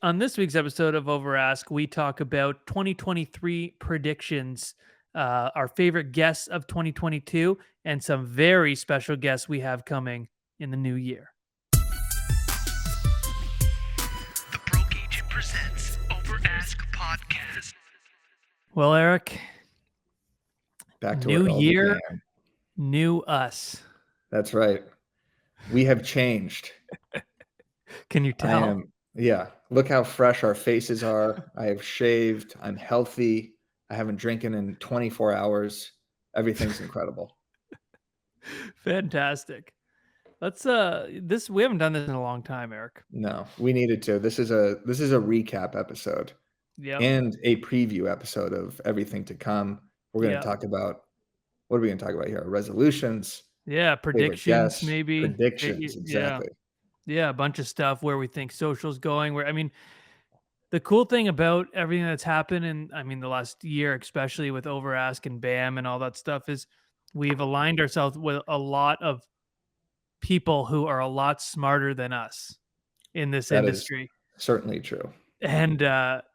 On this week's episode of Over Ask, we talk about 2023 predictions, our favorite guests of 2022, and some very special guests we have coming in the new year. The Broke Agent presents Over Ask Podcast. Well, Eric, Back to where new it all year, began. new us. That's right. We have changed. Can you tell? Look how fresh our faces are. I have shaved. I'm healthy. I haven't drinking in 24 hours. Everything's incredible. Fantastic. Let's we haven't done this in a long time, Eric. No, we needed to. This is a recap episode Yeah. and a preview episode of everything to come. We're going to talk about, what are we going to talk about here? Resolutions. Yeah, favorite predictions guests, maybe. Predictions, exactly. Yeah, a bunch of stuff where we think social's going. The cool thing about everything that's happened in, the last year, especially with Overask and BAM and all that stuff, is we've aligned ourselves with a lot of people who are a lot smarter than us in this That is industry. certainly true. And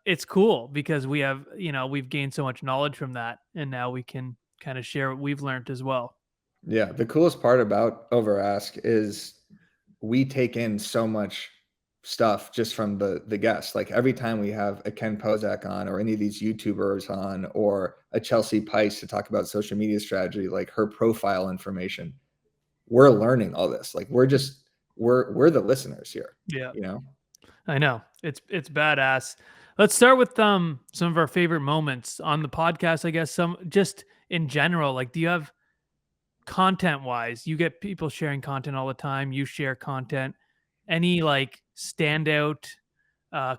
it's cool because we have, we've gained so much knowledge from that. And now we can kind of share what we've learned as well. Yeah, the coolest part about Overask is we take in so much stuff just from the guests. Like every time we have a Ken Pozak on or any of these YouTubers on or a Chelsea Pice to talk about social media strategy, like her profile information, we're learning all this. Like we're the listeners here. Yeah. You know? I know. It's badass. Let's start with some of our favorite moments on the podcast, I guess. Some just in general, like do you have content wise, you get people sharing content all the time, you share content. Any like standout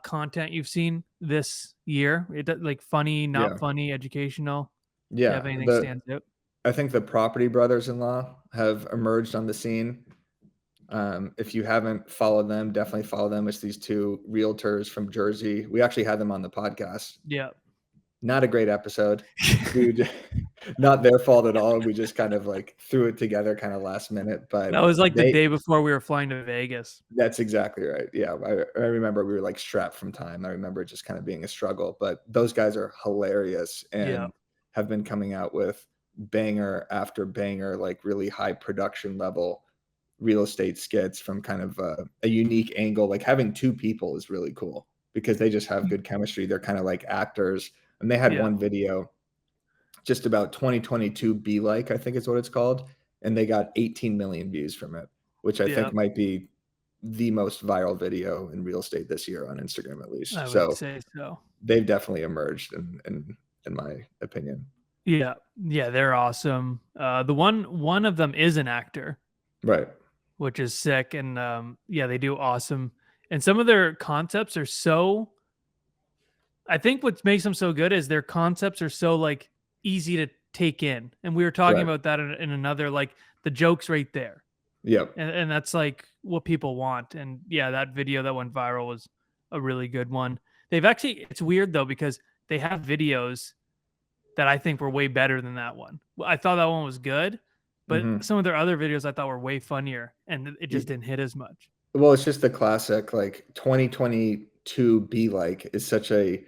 content you've seen this year? Like funny, not funny, educational? Do you have anything stands out? I think the Property Brothers-in-law have emerged on the scene. If you haven't followed them, definitely follow them. It's these two realtors from Jersey. We actually had them on the podcast. Yeah. Not a great episode. Dude, not their fault at all. We just kind of like threw it together kind of last minute. But that was like the day before we were flying to Vegas. That's exactly right. Yeah. I remember we were like strapped from time. I remember it just kind of being a struggle. But those guys are hilarious and have been coming out with banger after banger, like really high production level real estate skits from kind of a unique angle. Like having two people is really cool because they just have good chemistry. They're kind of like actors. And they had one video just about 2022 Be Like, I think is what it's called. And they got 18 million views from it, which I think might be the most viral video in real estate this year on Instagram, at least. I would say so. They've definitely emerged in my opinion. Yeah. Yeah. They're awesome. The one of them is an actor. Right. Which is sick. And they do awesome. And some of their concepts are so, I think what makes them so good is their concepts are so like easy to take in. And we were talking about that in another, like the jokes right there. Yep. And that's like what people want. And yeah, that video that went viral was a really good one. They've actually, it's weird though, because they have videos that I think were way better than that one. I thought that one was good, but some of their other videos I thought were way funnier and it just didn't hit as much. Well, it's just the classic, like 2022 Be Like is such a,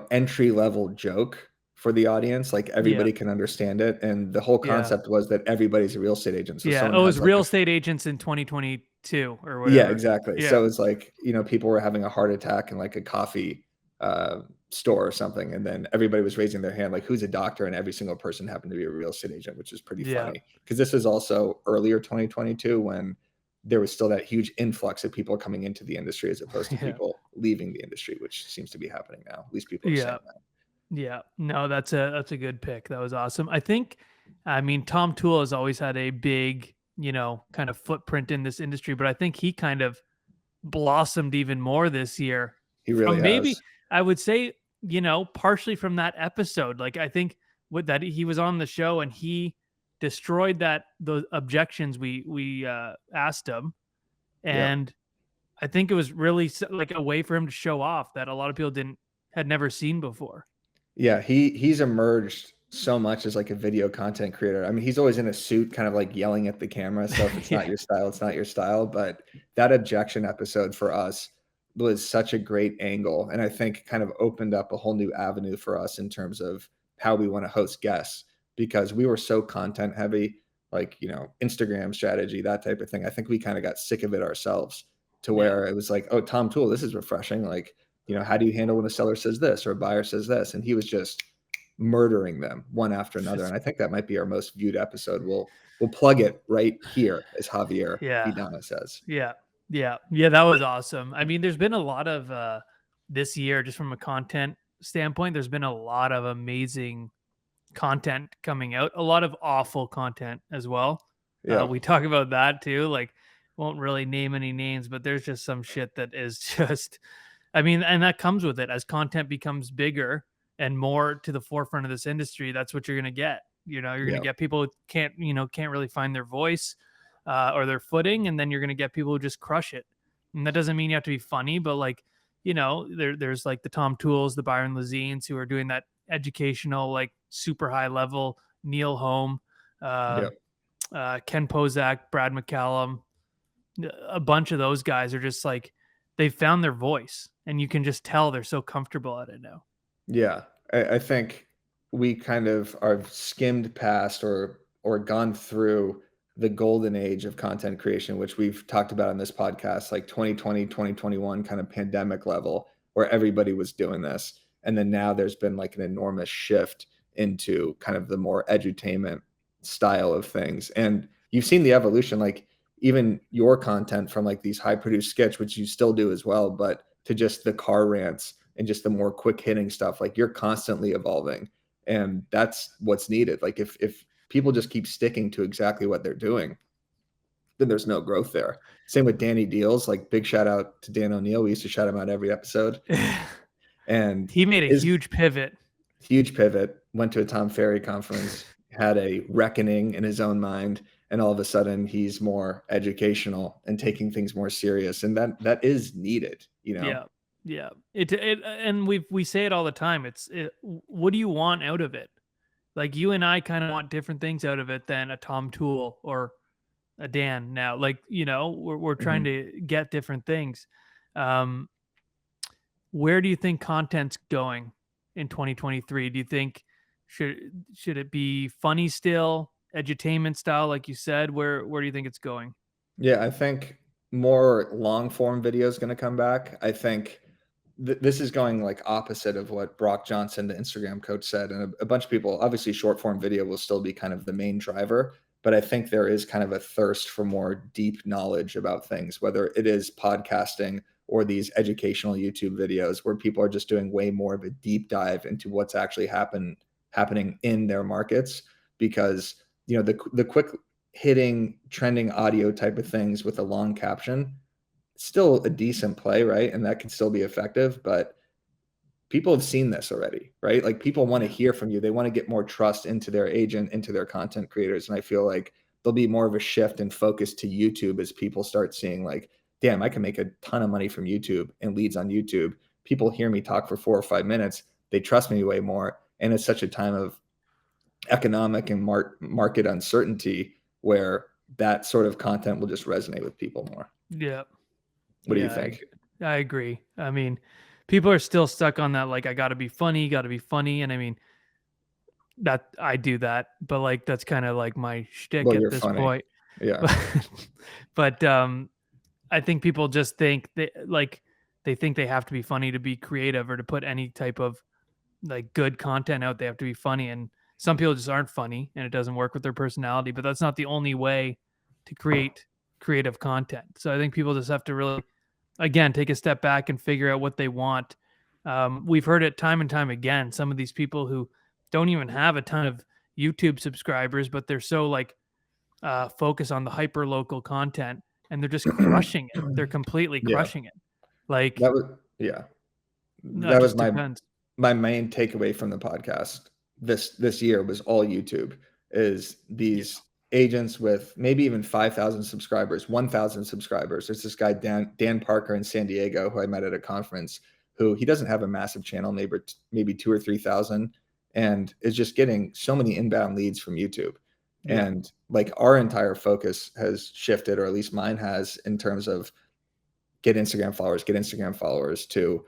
entry level joke for the audience. Like everybody can understand it. And the whole concept was that everybody's a real estate agent. So it was real estate agents in 2022 or whatever. Yeah, exactly. Yeah. So it's like, people were having a heart attack in like a coffee store or something. And then everybody was raising their hand, like who's a doctor? And every single person happened to be a real estate agent, which is pretty funny. Because this was also earlier 2022 when there was still that huge influx of people coming into the industry as opposed to people leaving the industry, which seems to be happening now. At least people are saying that. Yeah. No, that's a good pick. That was awesome. Tom Toole has always had a big, kind of footprint in this industry, but I think he kind of blossomed even more this year. He really maybe I would say, partially from that episode. Like I think with that he was on the show and he destroyed those objections we asked him, and I think it was really like a way for him to show off that a lot of people had never seen before. Yeah, he's emerged so much as like a video content creator. I mean, he's always in a suit, kind of like yelling at the camera. So if it's not your style, it's not your style. But that objection episode for us was such a great angle, and I think kind of opened up a whole new avenue for us in terms of how we want to host guests, because we were so content heavy, like, Instagram strategy, that type of thing. I think we kind of got sick of it ourselves, to Yeah. where it was like, oh, Tom Toole, this is refreshing. Like, how do you handle when a seller says this or a buyer says this? And he was just murdering them one after another. And I think that might be our most viewed episode. We'll plug it right here, as Javier Yeah. Vidana says. Yeah. Yeah. Yeah. That was awesome. I mean, there's been a lot of this year, just from a content standpoint, there's been a lot of amazing content coming out, a lot of awful content as well. Yeah. We talk about that too. Like, won't really name any names, but there's just some shit that is just, I mean, and that comes with it as content becomes bigger and more to the forefront of this industry. That's what you're going to get. You're going to Yeah. get people who can't really find their voice or their footing, and then you're going to get people who just crush it. And that doesn't mean you have to be funny, but like, there's like the Tom Tooles, the Byron Lazines, who are doing that educational, like super high level. Neil Holm, Yeah. Ken Pozak, Brad McCallum, a bunch of those guys are just like, they've found their voice, and you can just tell they're so comfortable at it now. Yeah. I think we kind of are skimmed past or gone through the golden age of content creation, which we've talked about on this podcast, like 2020, 2021 kind of pandemic level, where everybody was doing this. And then now there's been like an enormous shift into kind of the more edutainment style of things. And you've seen the evolution, like even your content from like these high produced skits, which you still do as well, but to just the car rants and just the more quick hitting stuff, like you're constantly evolving. And that's what's needed. Like if people just keep sticking to exactly what they're doing, then there's no growth there. Same with Danny Deals, like big shout out to Dan O'Neill. We used to shout him out every episode. And He made a his huge pivot. went to a Tom Ferry conference, had a reckoning in his own mind, and all of a sudden he's more educational and taking things more serious. And that is needed, Yeah. Yeah. And we say it all the time. What do you want out of it? Like, you and I kind of want different things out of it than a Tom Toole or a Dan now. Like, we're trying Mhm. to get different things. Where do you think content's going in 2023? Do you think should it be funny still, edutainment style, like you said? Where do you think it's going? Yeah, I think more long form video is going to come back. I think this is going like opposite of what Brock Johnson, the Instagram coach, said. And a bunch of people, obviously, short form video will still be kind of the main driver. But I think there is kind of a thirst for more deep knowledge about things, whether it is podcasting or these educational YouTube videos where people are just doing way more of a deep dive into what's actually happening in their markets. Because the quick hitting trending audio type of things with a long caption, still a decent play, right? And that can still be effective, but people have seen this already, right? Like people want to hear from you. They want to get more trust into their agent, into their content creators. And I feel like there'll be more of a shift and focus to YouTube as people start seeing like, damn, I can make a ton of money from YouTube and leads on YouTube. People hear me talk for 4 or 5 minutes. They trust me way more. And it's such a time of economic and market uncertainty where that sort of content will just resonate with people more. Yeah. What do you Yeah, think? I agree. I mean, people are still stuck on that. Like, I got to be funny, And I mean, that I do that, but like, that's kind of like my shtick Well, at you're this funny. point. Yeah. But I think people just think they think they have to be funny to be creative or to put any type of like good content out. They have to be funny, and some people just aren't funny, and it doesn't work with their personality. But that's not the only way to create creative content. So I think people just have to really, again, take a step back and figure out what they want. We've heard it time and time again. Some of these people who don't even have a ton of YouTube subscribers, but they're so like focused on the hyper local content, and they're just crushing it. They're completely Yeah. crushing it. Like, That was yeah. no, it That was just my depends. main takeaway from the podcast this year was all YouTube, is Yeah. these agents with maybe even 5,000 subscribers, 1,000 subscribers. There's this guy, Dan Parker in San Diego, who I met at a conference, who he doesn't have a massive channel, maybe 2 or 3,000, and is just getting so many inbound leads from YouTube. Yeah. And like our entire focus has shifted, or at least mine has, in terms of get Instagram followers to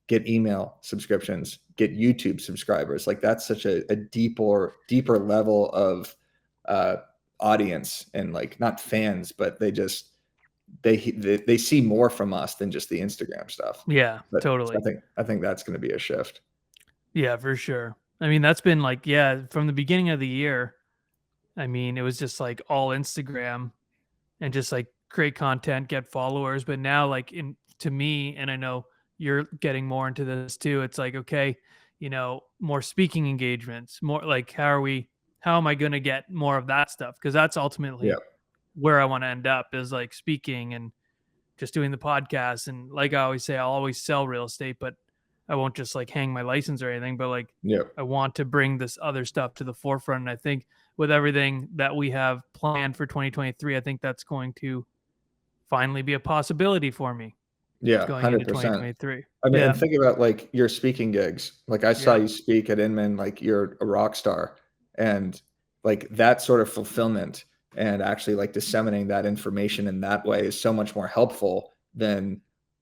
get email subscriptions, get YouTube subscribers. Like that's such a deeper level of audience, and like not fans, but they see more from us than just the Instagram stuff. Yeah, But so totally. I think that's going to be a shift. Yeah, for sure. I mean, that's been like, yeah, from the beginning of the year. I mean, it was just like all Instagram and just like create content, get followers. But now, like, in to me, and I know you're getting more into this too, it's like, okay, more speaking engagements, more like, how am I going to get more of that stuff? Because that's Yeah, ultimately where I want to end up, is like speaking and just doing the podcast. And like I always say, I'll always sell real estate, but I won't just like hang my license or anything. But like, yeah, I want to bring this other stuff to the forefront. And I think with everything that we have planned for 2023, I think that's going to finally be a possibility for me yeah, going into 100%. 2023. I mean, Yeah. and think about like your speaking gigs. Like I saw Yeah. you speak at Inman, like you're a rock star, and like that sort of fulfillment and actually like disseminating that information in that way is so much more helpful than,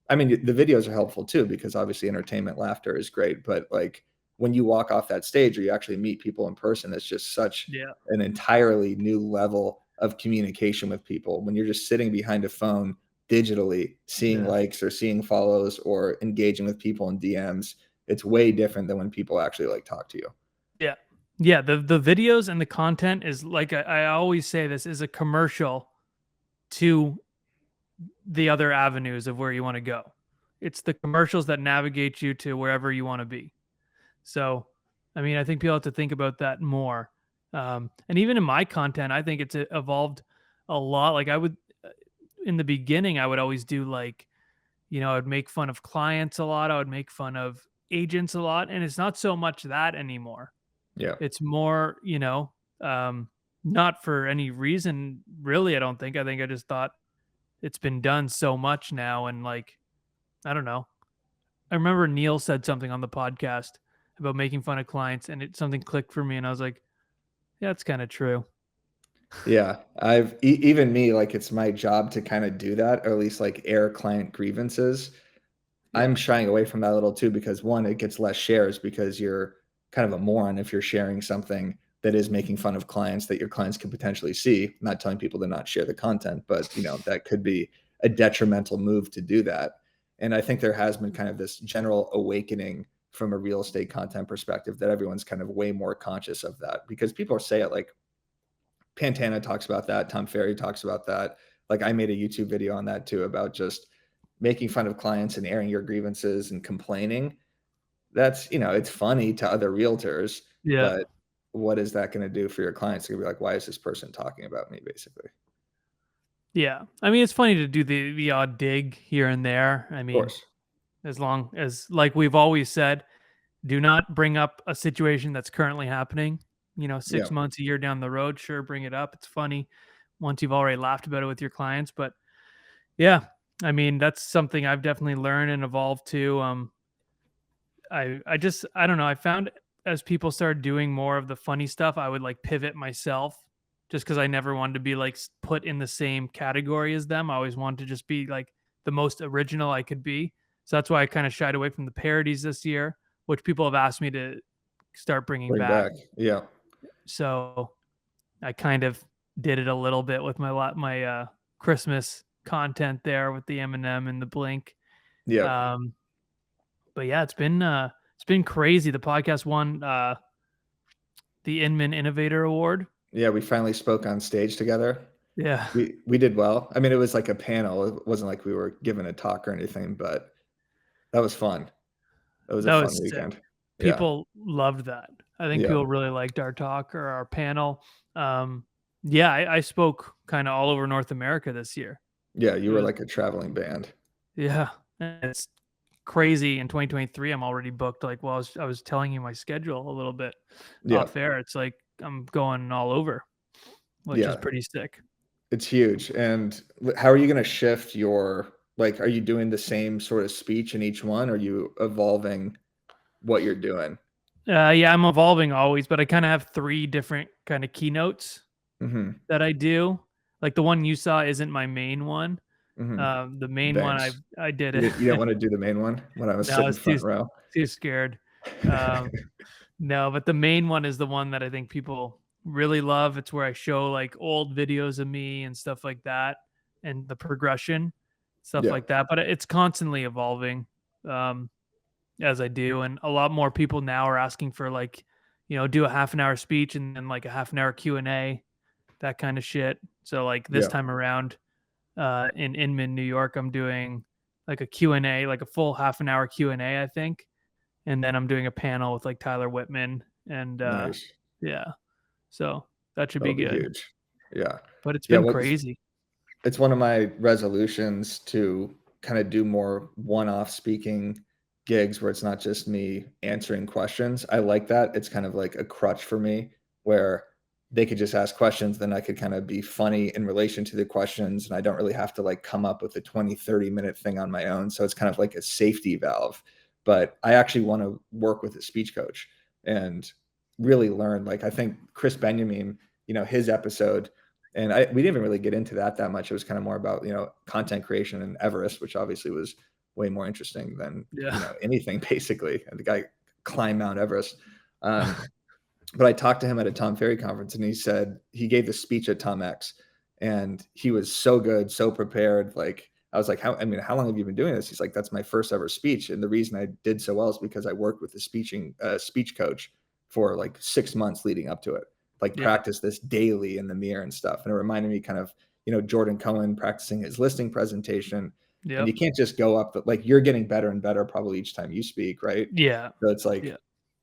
I mean, the videos are helpful too, because obviously entertainment, laughter is great, but like when you walk off that stage or you actually meet people in person, it's just such Yeah. an entirely new level of communication with people. When you're just sitting behind a phone digitally, seeing Yeah. likes or seeing follows or engaging with people in DMs, it's way different than when people actually like talk to you. Yeah. Yeah. The videos and the content is like, I always say, this is a commercial to the other avenues of where you want to go. It's the commercials that navigate you to wherever you want to be. So, I mean, I think people have to think about that more. And even in my content, I think it's evolved a lot. Like in the beginning, I would always do like, I would make fun of clients a lot. I would make fun of agents a lot. And it's not so much that anymore. Yeah. It's more, not for any reason, really. I don't think. I think I just thought it's been done so much now. And like, I don't know. I remember Neil said something on the podcast about making fun of clients, and something clicked for me, and I was like, "Yeah, it's kind of true." Yeah. Even me, like it's my job to kind of do that, or at least like air client grievances. I'm Yeah, shying away from that a little too because one, it gets less shares because you're kind of a moron if you're sharing something that is making fun of clients that your clients could potentially see. I'm not telling people to not share the content, but that could be a detrimental move to do that. And I think there has been kind of this general awakening from a real estate content perspective that everyone's kind of way more conscious of that, because people say it like Pantana talks about that, Tom Ferry talks about that. Like I made a YouTube video on that too, about just making fun of clients and airing your grievances and complaining. That's, it's funny to other realtors, yeah, but what is that going to do for your clients? They're going to be like, why is this person talking about me, basically? yeah. I mean, it's funny to do the odd dig here and there. I Of mean, course. as long as, like we've always said, do not bring up a situation that's currently happening. Yeah. 6 months, a year down the road, sure, bring it up. It's funny once you've already laughed about it with your clients, but yeah, I mean, that's something I've definitely learned and evolved to. I don't know. I found as people started doing more of the funny stuff, I would like pivot myself, just because I never wanted to be like put in the same category as them. I always wanted to just be like the most original I could be. So that's why I kind of shied away from the parodies this year, which people have asked me to start bringing Bring back. back. Yeah. So I kind of did it a little bit with my Christmas content there with the Eminem and the Blink. Yeah. Um, but yeah, it's been crazy. The podcast won the Inman Innovator Award. Yeah. We finally spoke on stage together. Yeah, We did well. I mean, it was like a panel. It wasn't like we were giving a talk or anything, but that was fun. That was a that fun was sick. weekend. Yeah. People loved that. I think Yeah. people really liked our talk or our panel. Um, yeah, I spoke kind of all over North America this year. Yeah. It You were was like a traveling band. Yeah, and it's crazy. In 2023, I'm already booked. Like, well, I was telling you my schedule a little bit Yeah. off air. It's like I'm going all over, which is Yeah. pretty sick. It's huge. And how are you going to shift like, are you doing the same sort of speech in each one? Or are you evolving what you're doing? Yeah, I'm evolving always, but I kind of have three different kind of keynotes Hmm. that I do. Like the one you saw isn't my main one. Mhm. The main one Thanks. I did You it. didn't wanna do the main one when I was No, I sitting was too front row? too scared. Um, no, but the main one is the one that I think people really love. It's where I show like old videos of me and stuff like that, and the progression, stuff Yeah, like that. But it's constantly evolving um, as I do, and a lot more people now are asking for like, do a half an hour speech and then like a half an hour Q&A, that kind of shit. So like this yeah, time around in Inman, New York, I'm doing like a Q&A, like a full half an hour Q&A, I think, and then I'm doing a panel with like Tyler Whitman and nice. yeah, so that should be That'll be good. huge. Yeah. But it's Yeah, been well, crazy. it's one of my resolutions to kind of do more one-off speaking gigs where it's not just me answering questions. I like that. It's kind of like a crutch for me where they could just ask questions, then I could kind of be funny in relation to the questions, and I don't really have to like come up with a 20, 30-minute thing on my own. So it's kind of like a safety valve. But I actually want to work with a speech coach and really learn. Like I think Chris Benjamin, his episode, and we didn't even really get into that much. It was kind of more about, content creation and Everest, which obviously was way more interesting than, Yeah. anything basically. And the guy climbed Mount Everest. Um, but I talked to him at a Tom Ferry conference and he said he gave the speech at Tom X and he was so good, so prepared. Like I was like, how long have you been doing this? He's like, that's my first ever speech. And the reason I did so well is because I worked with a speech coach for like 6 months leading up to it, like Yeah. practice this daily in the mirror and stuff. And it reminded me kind of, Jordan Cohen practicing his listing presentation. And Yep. you can't just go up, like you're getting better and better probably each time you speak, right? Yeah. So it's like Yeah.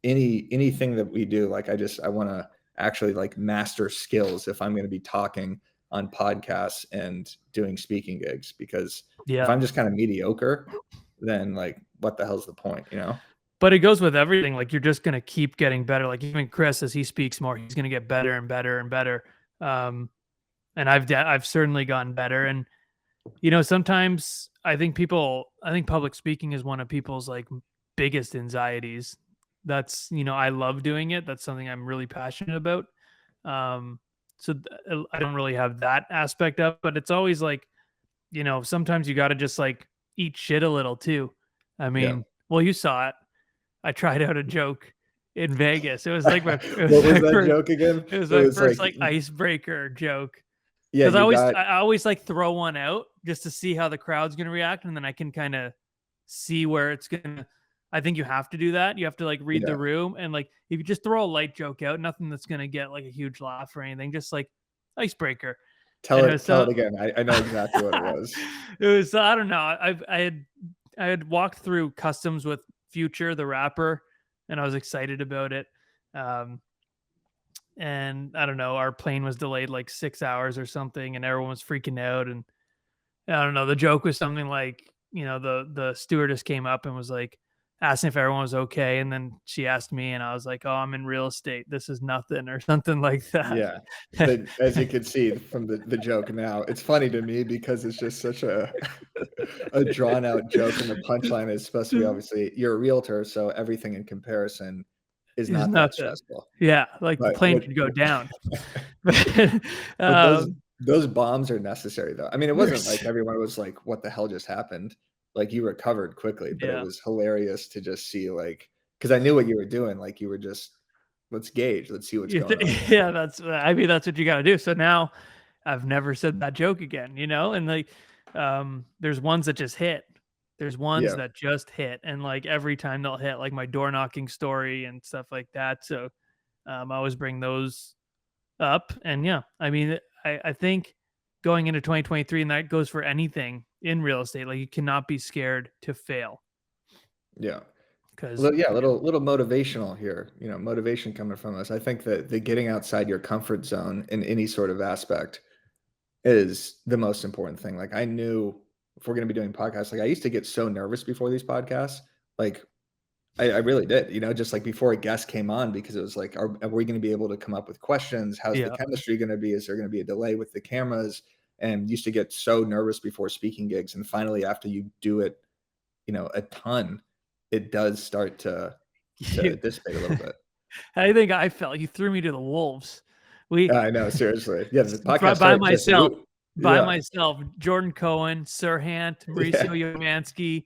anything that we do, like I want to actually like master skills if I'm going to be talking on podcasts and doing speaking gigs, because if Yeah. I'm just kind of mediocre, then like what the hell's the point, But it goes with everything. Like you're just gonna keep getting better. Like even Chris, as he speaks more, he's gonna get better and better and better. Um, and I've certainly gotten better. And sometimes I think public speaking is one of people's like biggest anxieties. That's I love doing it. That's something I'm really passionate about. Um, so I don't really have that aspect of, but it's always like sometimes you got to just like eat shit a little too. I Yeah. mean, well, you saw it. I tried out a joke in Vegas. It was like it was What was my that first joke again? it was It my was first like, like icebreaker joke. yeah, Because you got, I always like throw one out just to see how the crowd's gonna react, and then I can kind of see where it's gonna. I think you have to do that. You have to like read yeah, the room, and like if you just throw a light joke out, nothing that's gonna get like a huge laugh or anything, just like icebreaker. tell And it it, was tell so it again. I know exactly what it was. it was I don't know. I had walked through customs with Future, the rapper, and I was excited about it. Um, and I don't know, our plane was delayed like 6 hours or something, and everyone was freaking out. And I don't know, the joke was something like, the stewardess came up and was like asking if everyone was okay, and then she asked me, and I was like, "Oh, I'm in real estate. This is nothing," or something like that. Yeah. But as you can see from the joke now, it's funny to me because it's just such a a drawn out joke, and the punchline is supposed to be obviously you're a realtor, so everything in comparison is Is not that nothing. stressful. Yeah, like the But plane could go down. but those um, those bombs are necessary though. I mean, it wasn't there's like everyone was like, "What the hell just happened?" Like you recovered quickly, but it yeah. was hilarious to just see like, because I knew what you were doing. Like you were just, let's gauge, let's see what's going on here. Yeah, I mean, that's what you gotta do. So now I've never said that joke again, and like, there's ones that just hit. There's ones Yeah, that just hit, and like every time they'll hit, like my door knocking story and stuff like that. So, I always bring those up, and yeah, I mean, I think going into 2023, and that goes for anything in real estate, like you cannot be scared to fail yeah. because Yeah, little motivational here, motivation coming from us. I think that the getting outside your comfort zone in any sort of aspect is the most important thing. Like I knew if we're going to be doing podcasts, like I used to get so nervous before these podcasts. Like I really did, just like before a guest came on, because it was like, are we going to be able to come up with questions? How's the yeah, chemistry going to be? Is there going to be a delay with the cameras? And used to get so nervous before speaking gigs. And finally, after you do it, a ton, it does start to you, dissipate a little bit. I think I felt you threw me to the wolves. We I know, seriously. Yeah, the podcast by started just myself. you. by Yeah. myself, Jordan Cohen, Sirhant, Mauricio Yeah. Yomansky,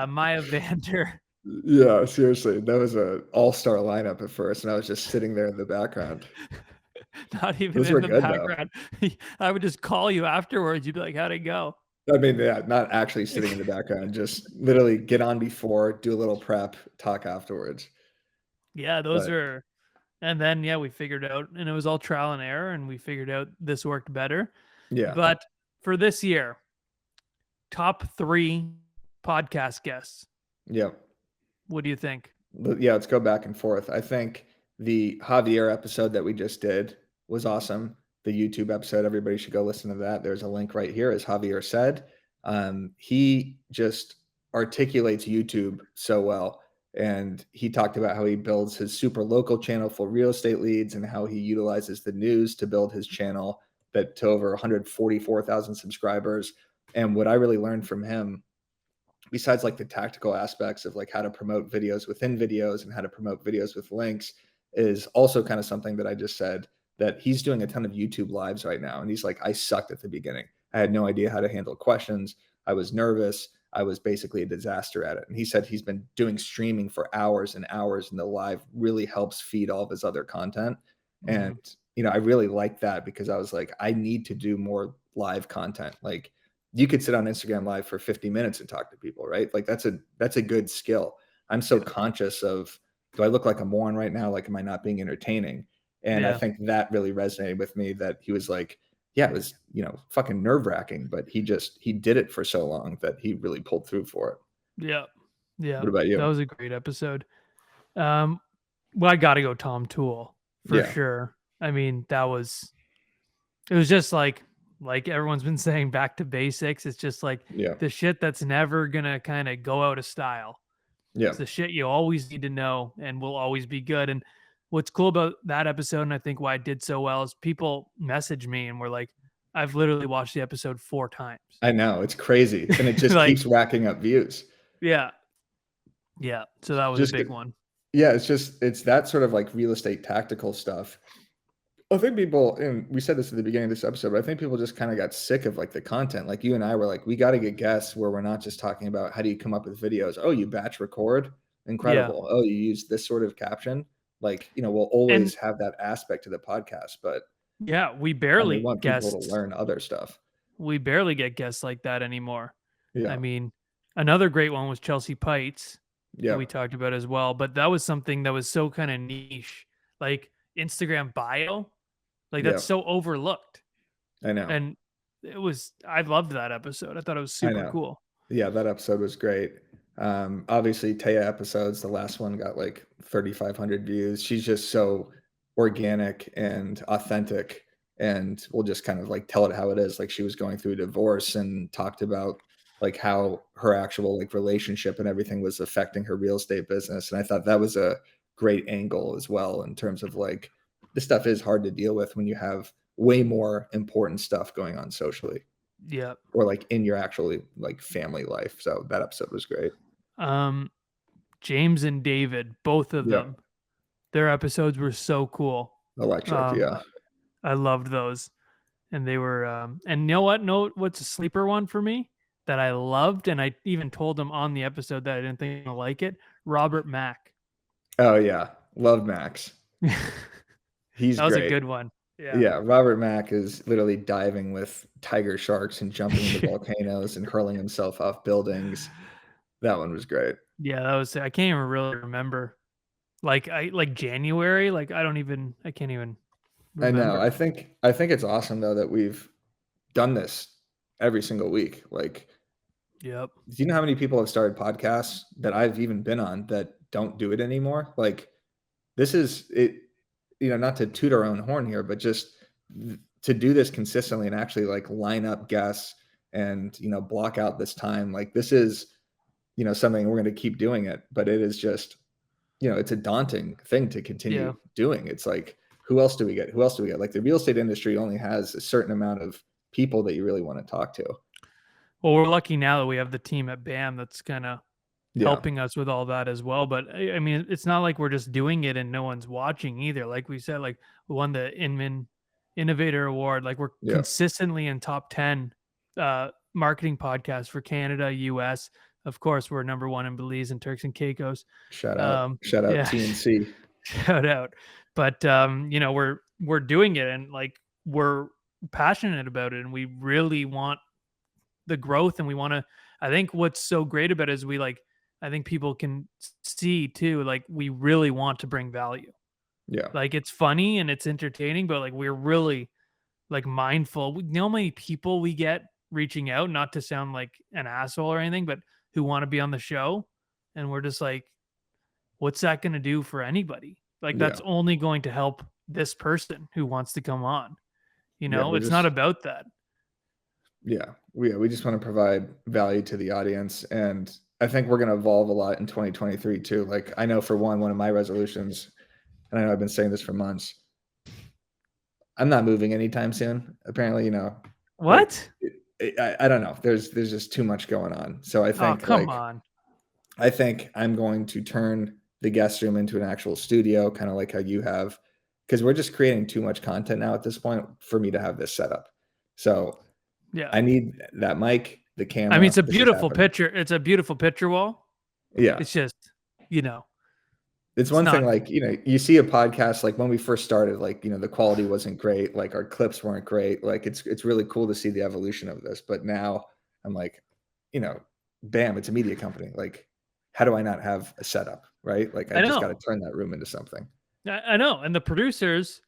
Maya Vander. Yeah, seriously, that was a all-star lineup at first, and I was just sitting there in the background. Not even Those in were the good, though. background. I would just call you afterwards. You'd be like, "How'd it go?" I mean, yeah, not actually sitting in the background, just literally get on before, do a little prep, talk afterwards. Yeah, those But are and then, yeah, we figured out and it was all trial and error, and we figured out this worked better. yeah, But for this year, top 3 podcast guests. yeah. What do you think? Yeah, let's go back and forth. I think the Javier episode that we just did was awesome. The YouTube episode, everybody should go listen to that. There's a link right here, as Javier said. He just articulates YouTube so well. And he talked about how he builds his super local channel for real estate leads and how he utilizes the news to build his channel that to over 144,000 subscribers. And what I really learned from him, besides like the tactical aspects of like how to promote videos within videos and how to promote videos with links, is also kind of something that I just said, that he's doing a ton of YouTube lives right now. And he's like, I sucked at the beginning. I had no idea how to handle questions. I was nervous. I was basically a disaster at it. And he said he's been doing streaming for hours and hours, and the live really helps feed all of his other content. And, Mhm. I really like that because I was like, I need to do more live content. Like, you could sit on Instagram live for 50 minutes and talk to people, right? Like that's a good skill. I'm so Yeah. conscious of, do I look like a moron right now? Like, am I not being entertaining? And I Yeah. think that really resonated with me, that he was like, yeah, it was, fucking nerve-wracking, but he did it for so long that he really pulled through for it. Yeah. Yeah. What about That you? was a great episode. Um, well, I gotta go Tom Toole for Yeah. sure. I mean, it was just like everyone's been saying, back to basics. It's just like Yeah. the shit that's never gonna kind of go out of style. Yeah. It's the shit you always need to know and will always be good. And what's cool about that episode, and I think why it did so well, is people message me and were like, I've literally watched the episode 4 times. I know, it's crazy. And it just Like, keeps racking up views. yeah, yeah. So that was a Just big get one. Yeah, it's that sort of like real estate tactical stuff. I think people, and we said this at the beginning of this episode, but I think people just kind of got sick of like the content. Like you and I were like, we got to get guests where we're not just talking about how do you come up with videos. Oh, you batch record, Yeah. incredible. Oh, you use this sort of caption. Like, we'll And always have that aspect to the podcast, but yeah, we want people to learn other stuff. we barely get guests like that anymore. I Yeah, mean, another great one was Chelsea Pites that yeah, we talked about as well, but that was something that was so kind of niche, like Instagram bio, like yeah. that's so overlooked. I know, And I loved that episode. I thought it was I super know. cool. Yeah, that episode was great. Obviously, Taya episodes, the last one got like 3,500 views. She's just so organic and authentic, and we'll just kind of like tell it how it is. Like she was going through a divorce and talked about like how her actual like relationship and everything was affecting her real estate business. And I thought that was a great angle as well, in terms of like, this stuff is hard to deal with when you have way more important stuff going on socially, Yeah. or like in your actually like family life. So that episode was great. Um, James and David, both of Yeah. them, their episodes were so cool. Electric. Um, Yeah. I loved those. And they were, and you know what? No, what's a sleeper one for me that I loved? And I even told him on the episode that I didn't think I'd like it. Robert Mack. Oh yeah. Love Max. That He's was a great. good one. Yeah. Yeah. Robert Mack is literally diving with tiger sharks and jumping into Yeah. volcanoes and hurling himself off buildings. That one was great. Yeah, that was, I can't even really remember. Like January, I can't even I know. remember. I think it's awesome though that we've done this every single week. Like, Yep. do you know how many people have started podcasts that I've even been on that don't do it anymore? Like, this is it, not to toot our own horn here, but just to do this consistently and actually like line up guests and, block out this time. Like, this is, something we're going to keep doing it, but it is just, it's a daunting thing to Yeah. continue doing. It's like, who else do we get? Who else do we get? Like, the real estate industry only has a certain amount of people that you really want to talk to. Well, we're lucky now that we have the team at BAM that's kind of Yeah. helping us with all that as well. But I mean, it's not like we're just doing it and no one's watching either. Like we said, like we won the Inman Innovator award. Like we're Yeah. consistently in top 10 marketing podcasts for Canada, US. Of course, we're number one in Belize and Turks and Caicos. Shout out Yeah, TNC. shout out. But we're doing it, and like we're passionate about it, and we really want the growth, and we want to. I think what's so great about it is I think people can see too, like we really want to bring value. Yeah. Like it's funny and it's entertaining, but like we're really like mindful. You know how many people we get reaching out, not to sound like an asshole or anything, but who want to be on the show, and we're just like, what's that going to do for anybody? Like Yeah. that's only going to help this person who wants to come on. Yeah. It's not about that. We just want to provide value to the audience, and I think we're going to evolve a lot in 2023 too. Like I know for one of my resolutions, and I know I've been saying this for months, I'm not moving anytime soon. Apparently, like What? I don't know. There's just too much going on. So I Oh, think come on. I think I'm going to turn the guest room into an actual studio, kind of like how you have, because we're just creating too much content now at this point for me to have this set up. So Yeah. I need that mic, the I mean, camera. it's a This is beautiful happening. picture. It's a beautiful picture wall. Yeah. It's just, It's one thing, like, you see a podcast, like when we first started, like, the quality wasn't great. Like our clips weren't great. Like it's really cool to see the evolution of this. But now I'm like, bam, it's a media company. Like, how do I not have a setup? Right. Like I I just got to know. turn that room into something. I know. And the producers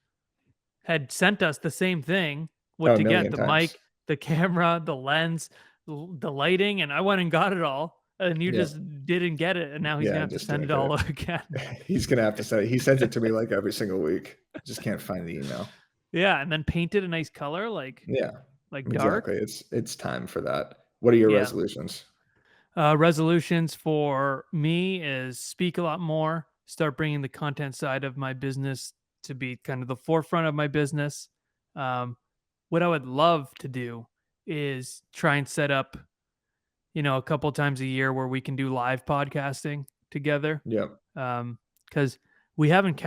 had sent us the same thing, what Oh, a to get: million the times. mic, the camera, the lens, the lighting, and I went and got it all, and you Yeah. just didn't get it, and now he's Yeah. gonna I have to just send didn't it get all it. again. He's going to have to send it. He sends it to me like every single week. Just can't find the email. Yeah, and then painted a nice color, like Yeah, dark. exactly. It's time for that. What are your Yeah. resolutions? Resolutions for me is speak a lot more, start bringing the content side of my business to be kind of the forefront of my business. What I would love to do is try and set up, a couple times a year where we can do live podcasting together. Yep. Because we haven't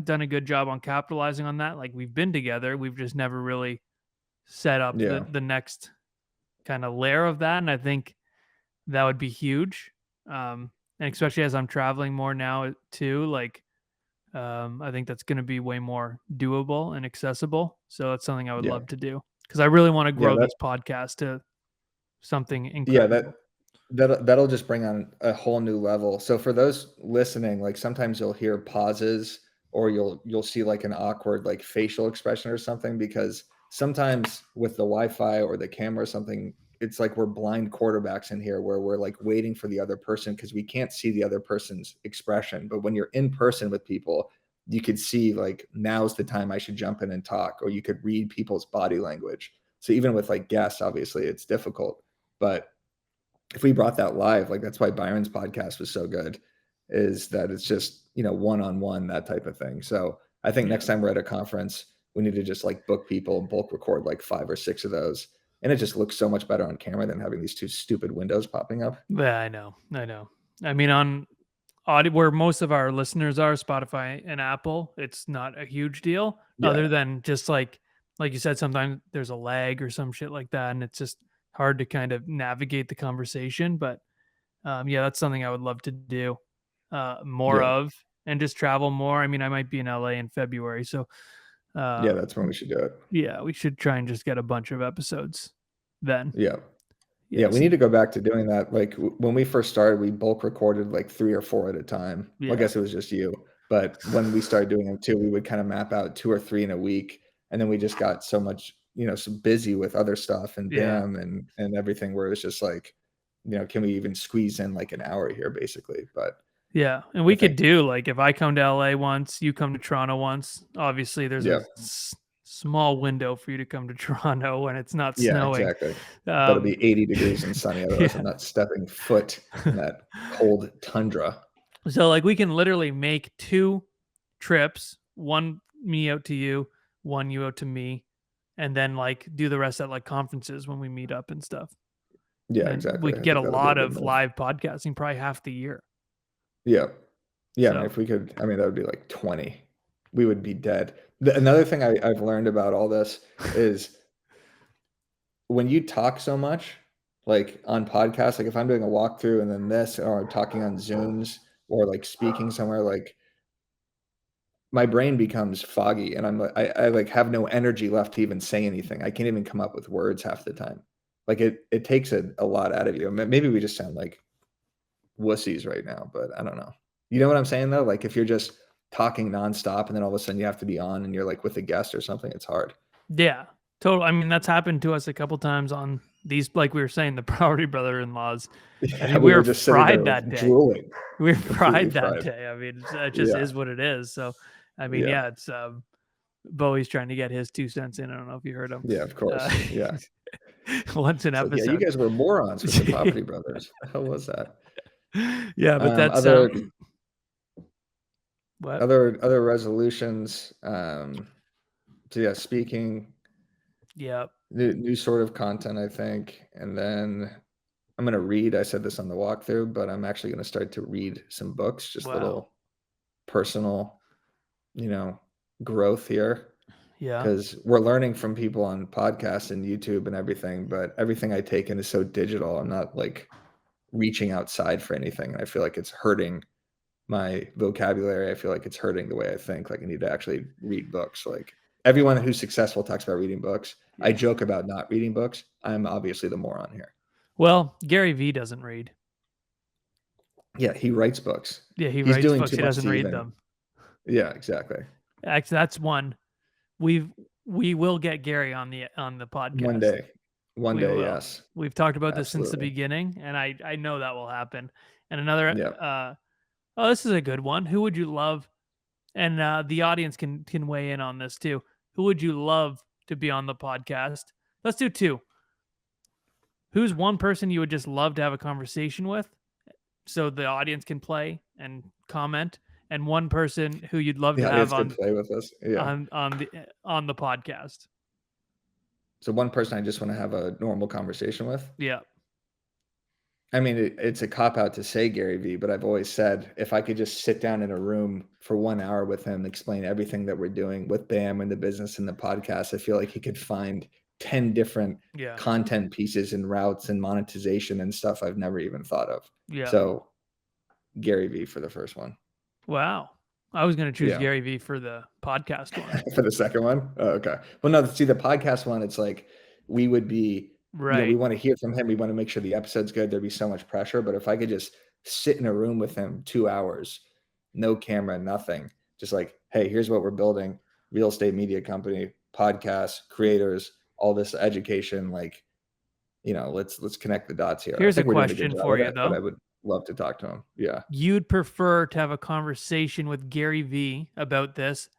done a good job on capitalizing on that. Like we've been together, we've just never really set up Yeah. the next kind of layer of that, and I think that would be huge. And especially as I'm traveling more now too, like I think that's going to be way more doable and accessible. So that's something I would Yeah. love to do because I really want to Yeah. grow this podcast to something Yeah, incredible. that'll just bring on a whole new level. So for those listening, like sometimes you'll hear pauses or you'll see like an awkward like facial expression or something, because sometimes with the Wi-Fi or the camera or something, it's like we're blind quarterbacks in here where we're like waiting for the other person because we can't see the other person's expression. But when you're in person with people, you could see like now's the time I should jump in and talk, or you could read people's body language. So even with like guests, obviously it's difficult, but if we brought that live, like that's why Byron's podcast was so good, is that it's just, one-on-one, that type of thing. So I think Yeah. next time we're at a conference, we need to just like book people and bulk record like 5 or 6 of those. And it just looks so much better on camera than having these two stupid windows popping up. Yeah, I know. I mean, on audio, where most of our listeners are, Spotify and Apple, it's not a huge deal. Yeah. Other than just like you said, sometimes there's a lag or some shit like that, and it's just hard to kind of navigate the conversation. But yeah, that's something I would love to do more Yeah. of, and just travel more. I mean, I might be in LA in February, so Yeah. That's when we should do it. yeah, we should try and just get a bunch of episodes then. Yeah. Yeah. We Yes. need to go back to doing that. Like when we first started, we bulk recorded like 3 or 4 at a time. Well, I Yeah. guess it was just you. But when we started doing them too, we would kind of map out 2 or 3 in a week. And then we just got so much, so busy with other stuff and Yeah. BAM and everything, where it was just like, can we even squeeze in like an hour here basically? But Yeah, and I we could think, do like if I come to LA once, you come to Toronto once. Obviously, there's yeah, a small window for you to come to Toronto when it's not yeah, snowing. exactly. But it'll be 80 degrees and sunny. Otherwise Yeah. I'm not stepping foot in that cold tundra. So like we can literally make 2 trips, one me out to you, one you out to me, and then like do the rest at like conferences when we meet up and stuff. Yeah, And we exactly. could I get a think that'll be a lot good of move. live podcasting probably half the year. Yeah. Yeah. I mean, So if we could, I mean, that would be like 20. we would be dead. Another thing I've learned about all this is when you talk so much, like on podcasts, like if I'm doing a walkthrough and then this, or I'm talking on Zooms or like speaking somewhere, like my brain becomes foggy and I like have no energy left to even say anything. I can't even come up with words half the time. Like it takes a lot out of you. Maybe we just sound like wussies right now, but I don't know. You know what I'm saying though? Like if you're just talking nonstop and then all of a sudden you have to be on and you're like with a guest or something, it's hard. Yeah, totally. I mean, that's happened to us a couple times on these, like we were saying, the Property Brother-in-laws. I Yeah, mean, we we were were just sitting there fried like that day. drooling, We were completely fried that fried. day. I mean, it just Yeah, is what it is. So, I mean, yeah, yeah, it's Bowie's trying to get his 2 cents in. I don't know if you heard him. yeah, of course. Yeah. Once an It's like, yeah, you episode. guys were morons with the Property Brothers. What the hell was that? Yeah, but that's Other what? other resolutions. So yeah, speaking, Yeah. new sort of content, I think, and then I'm gonna read. I said this on the walkthrough, but I'm actually gonna start to read some books, just Wow. little personal, you know, growth here. Yeah. Because we're learning from people on podcasts and YouTube and everything, but everything I take in is so digital. I'm not like reaching outside for anything. And I feel like it's hurting my vocabulary. I feel like it's hurting the way I think. Like I need to actually read books. Like everyone who's successful talks about reading books. I Yeah. joke about not reading books. I'm obviously the moron here. Well, Gary V doesn't read. Yeah, he writes books. Yeah, he He's writes doing books. too He much doesn't to read even. them. Yeah, exactly. Actually, that's one. We will get Gary on the podcast. One day. One We day, will. yes. We've talked about this since the Absolutely. beginning, and I know that will happen. And another, Yeah. oh, this is a good one. Who would you love? And the audience can weigh in on this too. Who would you love to be on the podcast? Let's do 2. Who's one person you would just love to have a conversation with, so the audience can play and comment, and one person who you'd love The to have audience could play with us. Yeah. on the podcast. So one person I just want to have a normal conversation with. Yeah. I mean, it's a cop out to say Gary Vee, but I've always said if I could just sit down in a room for 1 hour with him, explain everything that we're doing with BAM and the business and the podcast, I feel like he could find 10 different Yeah. content pieces and routes and monetization and stuff I've never even thought of. Yeah. So Gary Vee for the first one. Wow. I was going to choose Yeah. Gary Vee for the podcast one. For the second one? Oh, okay. Well, no, see the podcast one, it's like we would be, Right. we want to hear from him. We want to make sure the episode's good. There'd be so much pressure. But if I could just sit in a room with him 2 hours, no camera, nothing, just like, hey, here's what we're building, real estate media company, podcasts, creators, all this education, like, let's connect the dots here. Here's I think a we're doing a good question job for of you, that, but I though. would love to talk to him. Yeah. You'd prefer to have a conversation with Gary Vee about this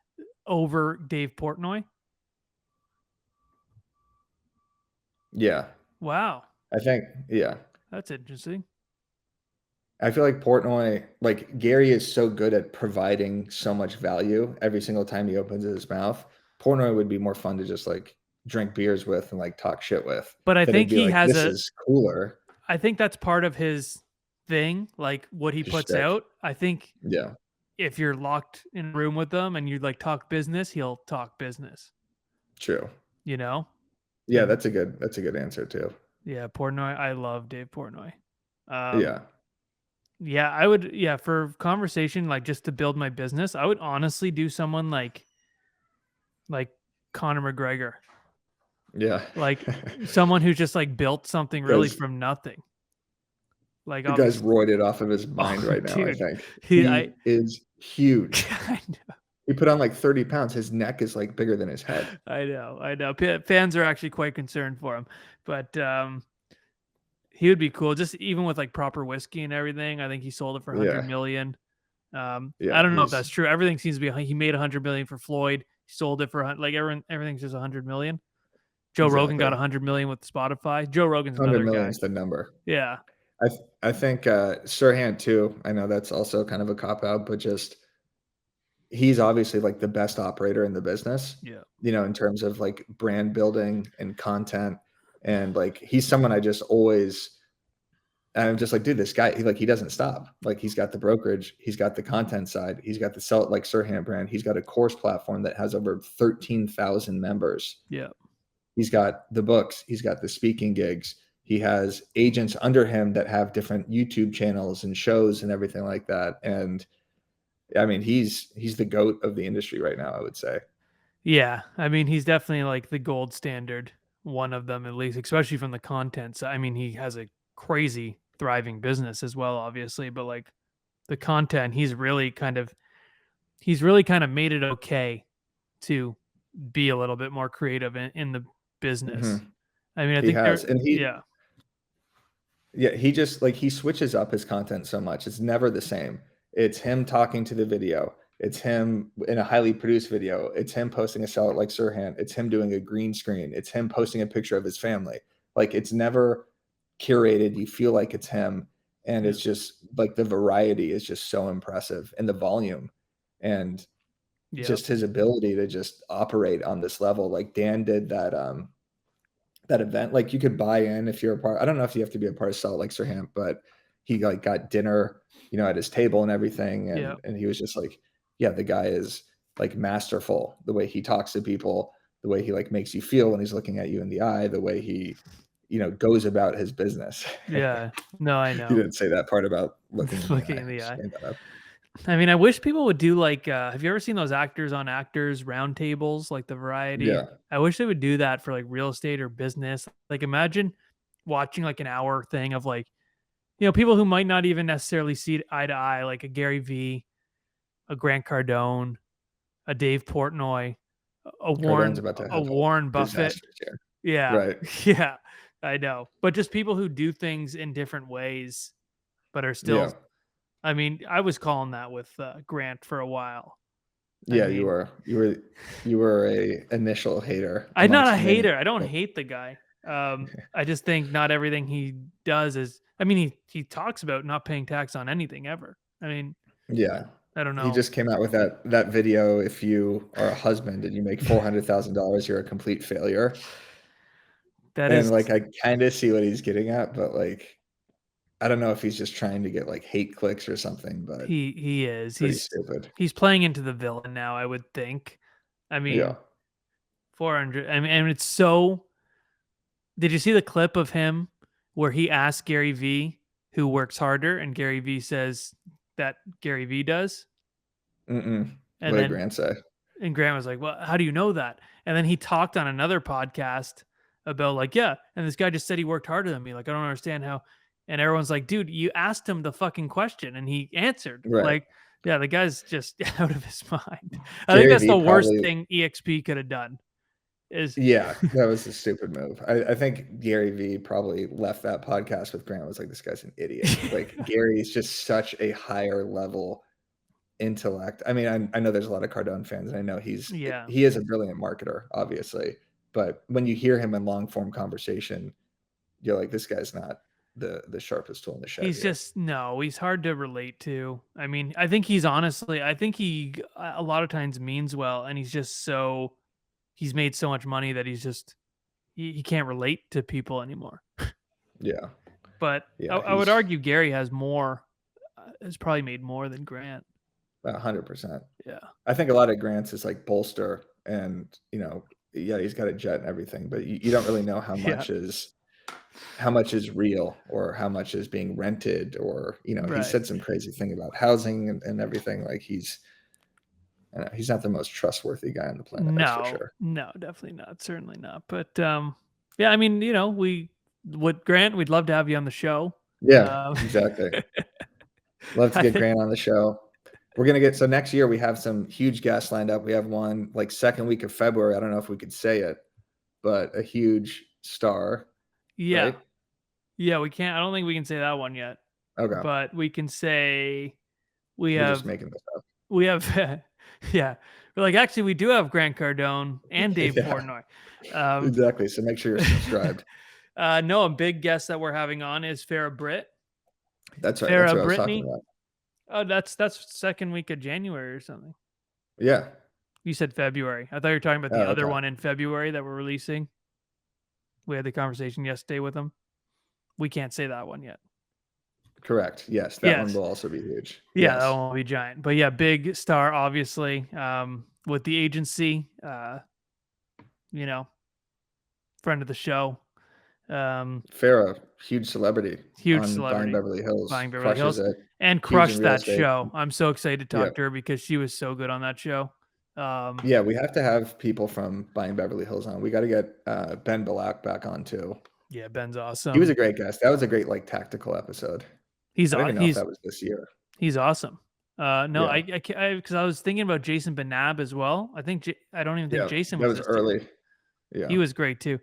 over Dave Portnoy? Yeah. Wow. I think, yeah. That's interesting. I feel like Portnoy, like Gary is so good at providing so much value every single time he opens his mouth. Portnoy would be more fun to just like drink beers with and like talk shit with. But I That think it'd be he like, has this is cooler. I think that's part of his thing, like what he Just puts shtick. out. I think Yeah. if you're locked in a room with him and you like talk business, he'll talk business. True. You know? Yeah, And that's a good answer too. yeah, Portnoy. I love Dave Portnoy. Yeah. Yeah, I would. Yeah, for conversation, like just to build my business, I would honestly do someone like Conor McGregor, Yeah. like someone who's just like built something really Guys, from nothing. Like the guy's obviously, roided off of his mind oh, right now, I dude, think. I He is huge. I know, He put on like 30 pounds. His neck is like bigger than his head. I know. Fans are actually quite concerned for him, but he would be cool. Just even with like proper whiskey and everything. I think he sold it for 100 Yeah. million. Yeah. I don't know if that's true. Everything seems to be. He made 100 million for Floyd. He sold it for like everything's just 100 million. Joe Rogan got Exactly. 100 million with Spotify. Joe Rogan's 100 another million guy. is the number. Yeah. I think Sirhan too. I know that's also kind of a cop out, but just he's obviously like the best operator in the business. Yeah. In terms of like brand building and content, and like he's someone I just always And I'm just like, dude, this guy, he doesn't stop. Like, he's got the brokerage, he's got the content side, he's got the Sell It Like Sirhan brand, he's got a course platform that has over 13,000 members. Yeah. He's got the books, he's got the speaking gigs, he has agents under him that have different YouTube channels and shows and everything like that. And I mean, he's the GOAT of the industry right now, I would say. Yeah. I mean, he's definitely like the gold standard, one of them at least, especially from the content side. I mean, he has a crazy thriving business as well, obviously, but like the content, he's really kind of made it okay to be a little bit more creative in the business. I mean, I He think has, and yeah, he just like, he switches up his content so much. It's never the same. It's him talking to the video. It's him in a highly produced video. It's him posting a Sell It Like Sirhan. It's him doing a green screen. It's him posting a picture of his family. Like, it's never curated. You feel like it's him. And Yeah. it's just like, the variety is just so impressive, and the volume, and yeah, just his ability to just operate on this level. Like, Dan did that event. Like, you could buy in if you're a part. I don't know if you have to be a part of Sell It Like Sirhan, but he like got dinner, at his table and everything. Yeah. And he was just like, yeah, the guy is like masterful. The way he talks to people, the way he like makes you feel when he's looking at you in the eye, the way he, goes about his business. Yeah. No, I You know. didn't say that part about looking Looking in the eye. in the eye. Stand up. I mean, I wish people would do like, have you ever seen those actors on actors roundtables, like the variety? Yeah. I wish they would do that for like real estate or business. Like, imagine watching like an hour thing of like, people who might not even necessarily see eye to eye, like a Gary V, a Grant Cardone, a Dave Portnoy, Cardone's about to a have Warren a Buffett. disastrous year. Yeah. Right. Yeah. I know. But just people who do things in different ways, but are still, Yeah. I mean, I was calling that with Grant for a while. Yeah, mean, you were a initial hater. I'm not a amongst many. hater. I don't hate the guy. I just think not everything he does is. I mean, he talks about not paying tax on anything ever. I mean, Yeah. I don't know. He just came out with that video. If you are a husband and you make $400,000, you're a complete failure. That And is like, I kind of see what he's getting at, but like, I don't know if he's just trying to get like hate clicks or something, but he is. pretty stupid. He's playing into the villain now, I would think. I mean, Yeah. 400. I mean, and it's so. Did you see the clip of him where he asked Gary V who works harder, and Gary V says that Gary V does? Mm-mm. And What did then Grant say? and Grant was like, "Well, how do you know that?" And then he talked on another podcast about like, yeah, and this guy just said he worked harder than me. Like, I don't understand how. And everyone's like, dude, you asked him the fucking question and he answered. Right. Like, yeah, the guy's just out of his mind. I Gary think that's V the worst probably- thing EXP could have done. Yeah, that was a stupid move. I think Gary V probably left that podcast with Grant. Was like, this guy's an idiot. Like, Gary's just such a higher level intellect. I mean, I know there's a lot of Cardone fans, and I know he is a brilliant marketer, obviously. But when you hear him in long form conversation, you're like, this guy's not the sharpest tool in the shed. He's just he's hard to relate to. I mean, I think he a lot of times means well, and he's made so much money that he's just he can't relate to people anymore. Yeah. But Yeah, I would argue Gary has probably made more than Grant. 100%. Yeah. I think a lot of Grant's is like bolster, and he's got a jet and everything, but you don't really know how much is real or how much is being rented, or he said some crazy thing about housing and everything. Like, he's not the most trustworthy guy on the planet. That's for sure. No, definitely not. Certainly not. But yeah, I mean, Grant, we'd love to have you on the show. Yeah, exactly. Love to get Grant on the show. We're going to so next year we have some huge guests lined up. We have one like second week of February. I don't know if we could say it, but a huge star. Yeah. Right? Yeah, we can't. I don't think we can say that one yet. Okay. But we can say We're just making this up. We have, yeah. We're like, actually, we do have Grant Cardone and Dave Portnoy. Exactly. So make sure you're subscribed. No, a big guest that we're having on is Farrah Britt. That's right. Farrah That's what Brittany. I was talking about. Oh, that's second week of January or something. Yeah. You said February. I thought you were talking about the other one in February that we're releasing. We had the conversation yesterday with them. We can't say that one yet. Correct. Yes, that one Yes. will also be huge. Yeah, that Yes. one will be giant. But yeah, big star, obviously. With the agency, you know, friend of the show. Farrah, huge celebrity Huge on Buying celebrity, Beverly Hills, buying Beverly crushes Hills, it, and huge in crushed real that estate. show. I'm so excited to Yeah. talk to her because she was so good on that show. Yeah, we have to have people from Buying Beverly Hills on. We got to get Ben Balak back on too. Yeah, Ben's He was awesome. a great guest. That was a great like tactical episode. He's I don't aw- even know if that was this year. he's awesome. No, Yeah. because I was thinking about Jason Benab as well. I don't even think Yeah. Jason That was was this year. early. Yeah. He was great too.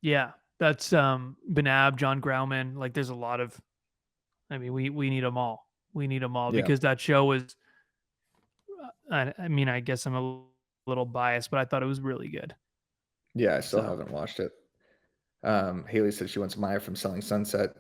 Yeah, that's Benab, John Grauman. Like, there's a lot of. I mean, we need them all. We need them all Yeah. because that show was. I mean, I guess I'm a little biased, but I thought it was really good. Yeah, I still So. haven't watched it. Haley said she wants Maya from Selling Sunset.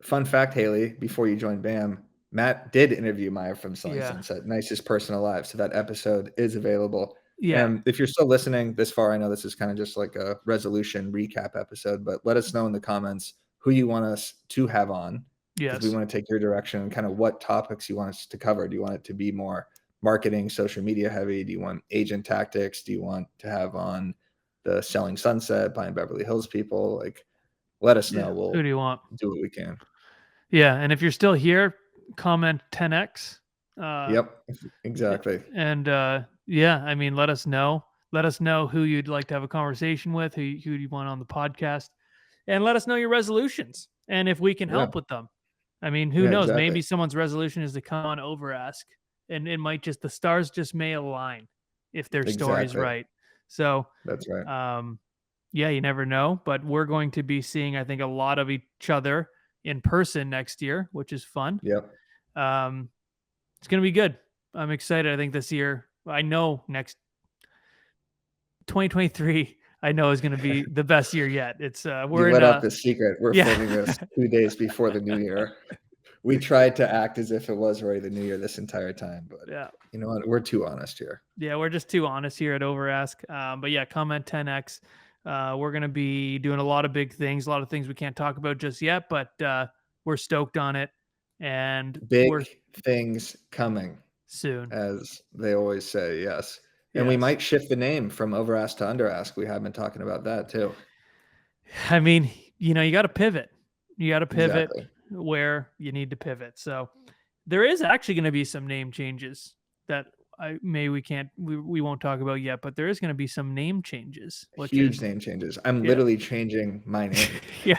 Fun fact, Haley, before you joined BAM, Matt did interview Maya from Selling Yeah. Sunset, nicest person alive. So that episode is available. Yeah. And if you're still listening this far, I know this is kind of just like a resolution recap episode, but let us know in the comments who you want us to have on. Because we Yes. want to take your direction and kind of what topics you want us to cover. Do you want it to be more marketing, social media heavy? Do you want agent tactics? Do you want to have on the Selling Sunset, Buying Beverly Hills people? Like, let us know. Yeah. We'll Who do you want? do what we can. Yeah, and if you're still here, comment 10x. Yep, exactly. And yeah, I mean, let us know. Let us know who you'd like to have a conversation with, who you want on the podcast, and let us know your resolutions and if we can Yeah, help with them. I mean, who yeah, knows? exactly. Maybe someone's resolution is to come on over ask, and it might just the stars just may align if their story's Exactly. right. So That's right. yeah, you never know, but we're going to be seeing, I think, a lot of each other in person next year, which is fun. Yep. It's going to be good. I'm excited. I think this year, I know next 2023, I know is going to be the best year yet. It's we're You in let out the secret. We're yeah. filming this 2 days before the new year. We tried to act as if it was already the new year this entire time, but Yeah. you know what? We're too honest here. Yeah, we're just too honest here at Overask. But yeah, comment 10x. We're going to be doing a lot of big things, a lot of things we can't talk about just yet, but we're stoked on it. And we're Big things coming, soon. as they always say. Yes. And we Yes. might shift the name from Overask to Underask. We have been talking about that too. I mean, you know, you got to pivot. You got to pivot Exactly. where you need to pivot. So there is actually going to be some name changes that we won't talk about yet, but there is going to be some name changes. Huge name changes. I'm literally changing my name. Yeah.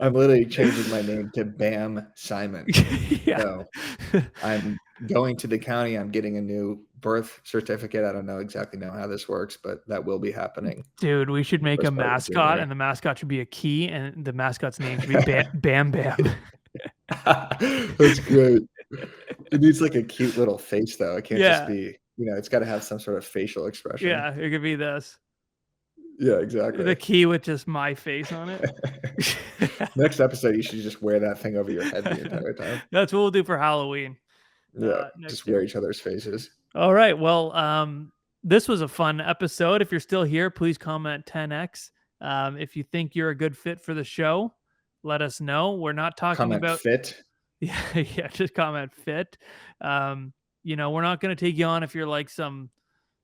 I'm literally changing my name to Bam Simon. Yeah. So I'm going to the county. I'm getting a new birth certificate. I don't exactly know how this works, but that will be happening. Dude, we should make a First part of mascot, January. and the mascot should be a key, and the mascot's name should be Bam Bam. That's great. It needs like a cute little face, though. It can't just be, it's got to have some sort of facial expression. Yeah, it could be this. Yeah, exactly. The key with just my face on it. Next episode, you should just wear that thing over your head the entire time. That's what we'll do for Halloween. Yeah, just wear each other's faces. All right. Well, this was a fun episode. If you're still here, please comment 10x. If you think you're a good fit for the show, let us know. We're not talking about fit. Yeah, just comment fit. We're not going to take you on if you're like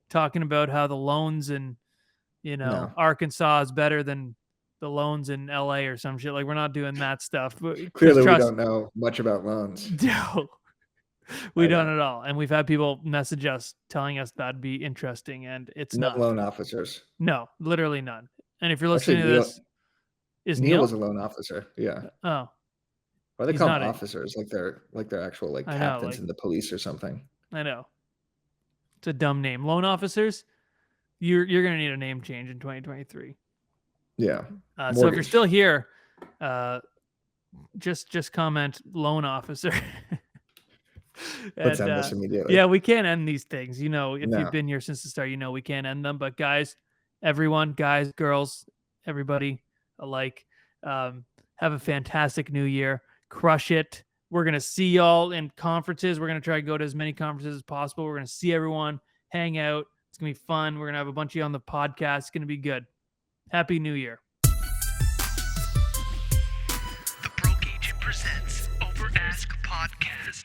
talking about how the loans in Arkansas is better than the loans in LA or some shit. Like, we're not doing that stuff. Clearly, we don't know much about loans. No, we don't at all. And we've had people message us telling us that'd be interesting, and it's no not. Loan officers. No, literally none. And if you're listening to this, is Neil was a loan officer? Yeah. Oh. Why they call them officers? Like they're actual captains in the police or something. I know. It's a dumb name. Loan officers. You're gonna need a name change in 2023. Yeah. So if you're still here, just comment loan officer. Let's end this immediately. Yeah, we can't end these things. If you've been here since the start, we can't end them. But guys, everyone, guys, girls, everybody alike, have a fantastic new year. Crush it. We're gonna see y'all in conferences. We're gonna try to go to as many conferences as possible. We're gonna see everyone, hang out. It's gonna be fun. We're gonna have a bunch of you on the podcast. It's gonna be good. Happy New Year. presents Over Ask Podcast.